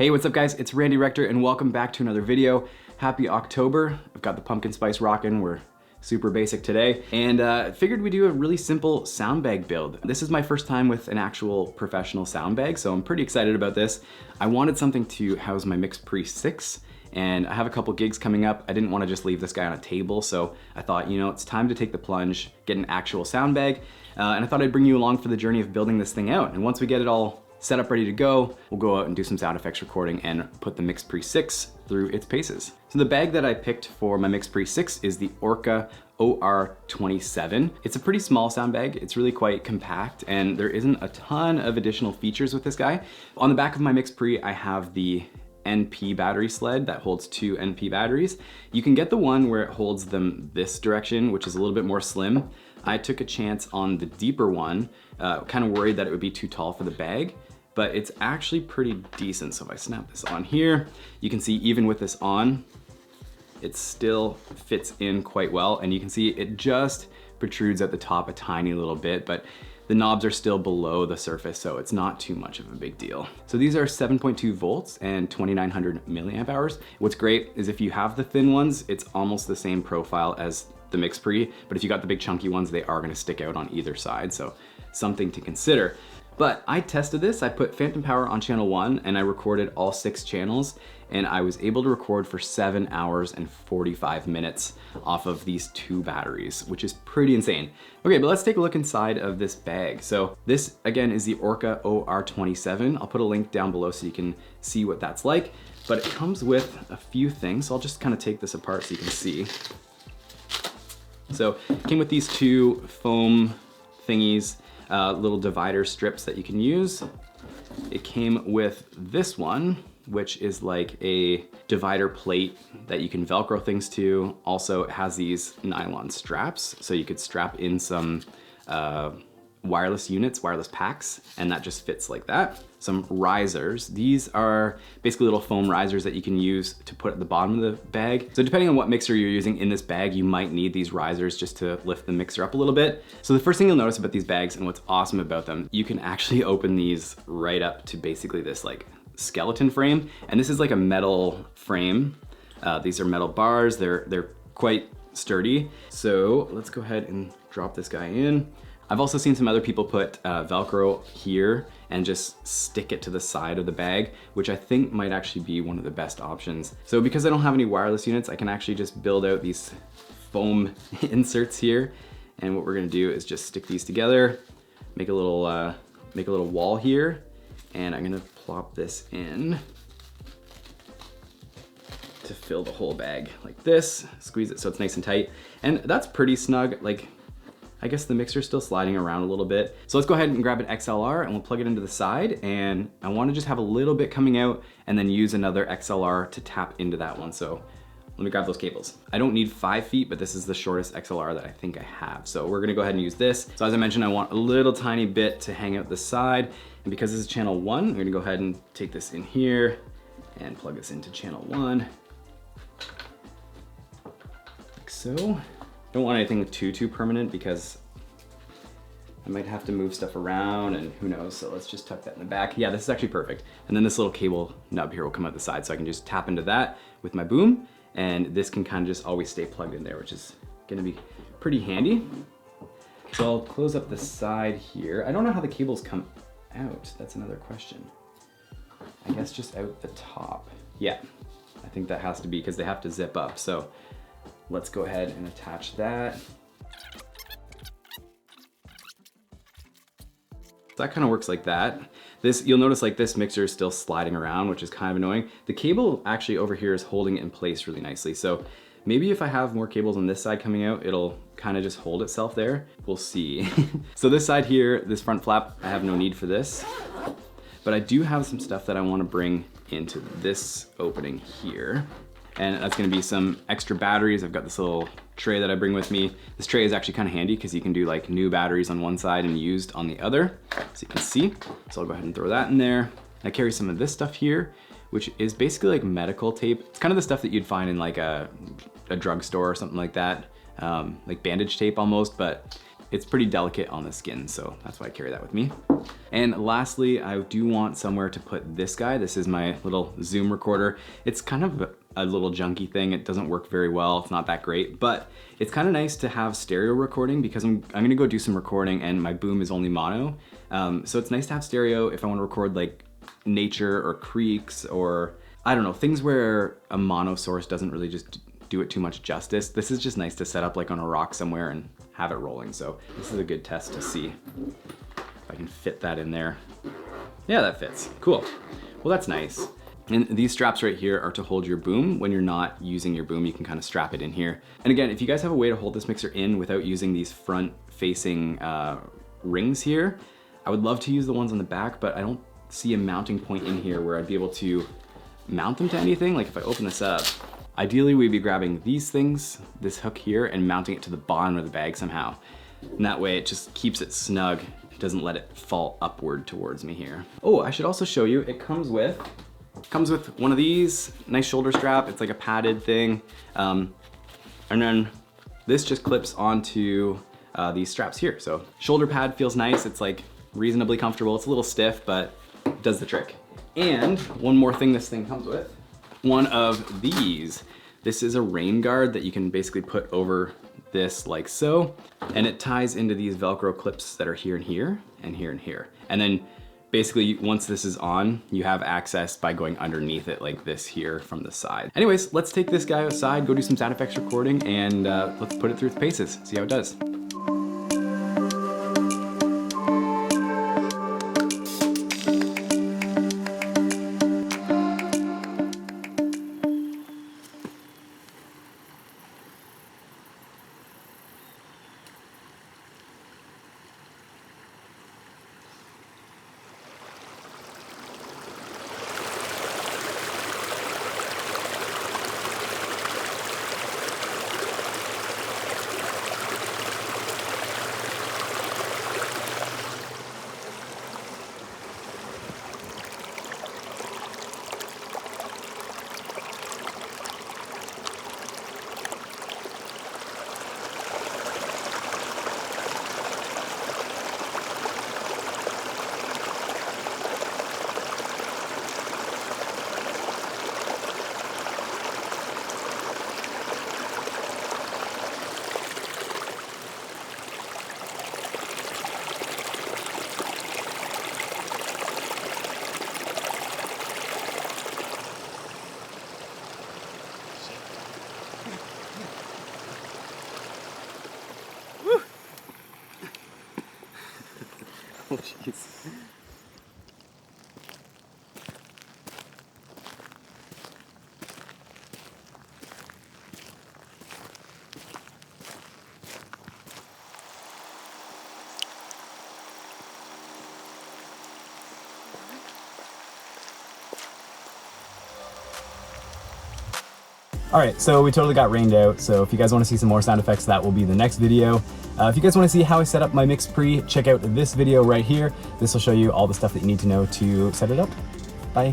Hey, what's up guys? It's Randy Rektor and welcome back to another video. Happy October. I've got the pumpkin spice rockin'. We're super basic today. And figured we'd do a really simple sound bag build. This is my first time with an actual professional sound bag, so I'm pretty excited about this. I wanted something to house my MixPre-6, and I have a couple gigs coming up. I didn't want to just leave this guy on a table, so I thought, you know, it's time to take the plunge, get an actual sound bag, and I thought I'd bring you along for the journey of building this thing out. And once we get it all set up, ready to go, we'll go out and do some sound effects recording and put the MixPre-6 through its paces. So the bag that I picked for my MixPre-6 is the Orca OR-27. It's a pretty small sound bag. It's really quite compact and there isn't a ton of additional features with this guy. On the back of my MixPre, I have the NP battery sled that holds 2 NP batteries. You can get the one where it holds them this direction, which is a little bit more slim. I took a chance on the deeper one, kind of worried that it would be too tall for the bag, but it's actually pretty decent. So if I snap this on here, you can see even with this on, it still fits in quite well. And you can see it just protrudes at the top a tiny little bit, but the knobs are still below the surface, so it's not too much of a big deal. So these are 7.2 volts and 2,900 milliamp hours. What's great is if you have the thin ones, it's almost the same profile as the MixPre, but if you got the big chunky ones, they are gonna stick out on either side, so something to consider. But I tested this, I put phantom power on channel 1 and I recorded all 6 channels, and I was able to record for 7 hours and 45 minutes off of these 2 batteries, which is pretty insane. Okay, but let's take a look inside of this bag. So this again is the Orca OR-27. I'll put a link down below so you can see what that's like, but it comes with a few things. So I'll just kind of take this apart so you can see. So it came with these 2 foam thingies, little divider strips that you can use. It came with this one, which is like a divider plate that you can Velcro things to. Also, it has these nylon straps, so you could strap in some wireless units, wireless packs, and that just fits like that. Some risers. These are basically little foam risers that you can use to put at the bottom of the bag. So depending on what mixer you're using in this bag, you might need these risers just to lift the mixer up a little bit. So the first thing you'll notice about these bags and what's awesome about them, you can actually open these right up to basically this like skeleton frame. And this is like a metal frame. These are metal bars. They're quite sturdy. So let's go ahead and drop this guy in. I've also seen some other people put Velcro here and just stick it to the side of the bag, which I think might actually be one of the best options. So because I don't have any wireless units, I can actually just build out these foam inserts here. And what we're gonna do is just stick these together, make a little wall here, and I'm gonna plop this in to fill the whole bag like this, squeeze it so it's nice and tight. And that's pretty snug. Like, I guess the mixer's still sliding around a little bit. So let's go ahead and grab an XLR and we'll plug it into the side. And I wanna just have a little bit coming out and then use another XLR to tap into that one. So let me grab those cables. I don't need 5 feet, but this is the shortest XLR that I think I have. So we're gonna go ahead and use this. So as I mentioned, I want a little tiny bit to hang out the side. And because this is channel 1, I'm gonna go ahead and take this in here and plug this into channel 1. Like so. Don't want anything too permanent because I might have to move stuff around and who knows, so let's just tuck that in the back. Yeah, this is actually perfect. And then this little cable nub here will come out the side, so I can just tap into that with my boom, and this can kind of just always stay plugged in there, which is gonna be pretty handy. So I'll close up the side here. I don't know how the cables come out. That's another question. I guess just out the top. Yeah, I think that has to be because they have to zip up. So let's go ahead and attach that. That kind of works like that. This, you'll notice like this mixer is still sliding around, which is kind of annoying. The cable actually over here is holding it in place really nicely. So maybe if I have more cables on this side coming out, it'll kind of just hold itself there. We'll see. So this side here, this front flap, I have no need for this, but I do have some stuff that I want to bring into this opening here. And that's gonna be some extra batteries. I've got this little tray that I bring with me. This tray is actually kind of handy because you can do like new batteries on one side and used on the other, so you can see. So I'll go ahead and throw that in there. I carry some of this stuff here, which is basically like medical tape. It's kind of the stuff that you'd find in like a drugstore or something like that. Like bandage tape almost, but it's pretty delicate on the skin, so that's why I carry that with me. And lastly, I do want somewhere to put this guy. This is my little Zoom recorder. It's kind of a little junky thing. It doesn't work very well. It's not that great, but it's kind of nice to have stereo recording because I'm gonna go do some recording and my boom is only mono. So it's nice to have stereo if I want to record like nature or creeks or I don't know, things where a mono source doesn't really just do it too much justice. This is just nice to set up like on a rock somewhere and have it rolling. So this is a good test to see if I can fit that in there. Yeah, that fits. Cool. Well, that's nice. And these straps right here are to hold your boom. When you're not using your boom, you can kind of strap it in here. And again, if you guys have a way to hold this mixer in without using these front facing rings here, I would love to use the ones on the back, but I don't see a mounting point in here where I'd be able to mount them to anything. Like if I open this up, ideally we'd be grabbing these things, this hook here, and mounting it to the bottom of the bag somehow. And that way it just keeps it snug. It doesn't let it fall upward towards me here. Oh, I should also show you, it comes with one of these, nice shoulder strap. It's like a padded thing. And then this just clips onto these straps here. So shoulder pad feels nice. It's like reasonably comfortable. It's a little stiff, but it does the trick. And one more thing this thing comes with, one of these. This is a rain guard that you can basically put over this like so, and it ties into these Velcro clips that are here and here and here and here. And then basically once this is on, you have access by going underneath it like this here from the side. Anyways, let's take this guy outside, go do some sound effects recording, and let's put it through its paces, see how it does. Oh, jeez. All right, so we totally got rained out. So if you guys want to see some more sound effects, that will be the next video. If you guys want to see how I set up my MixPre, check out this video right here. This will show you all the stuff that you need to know to set it up. Bye.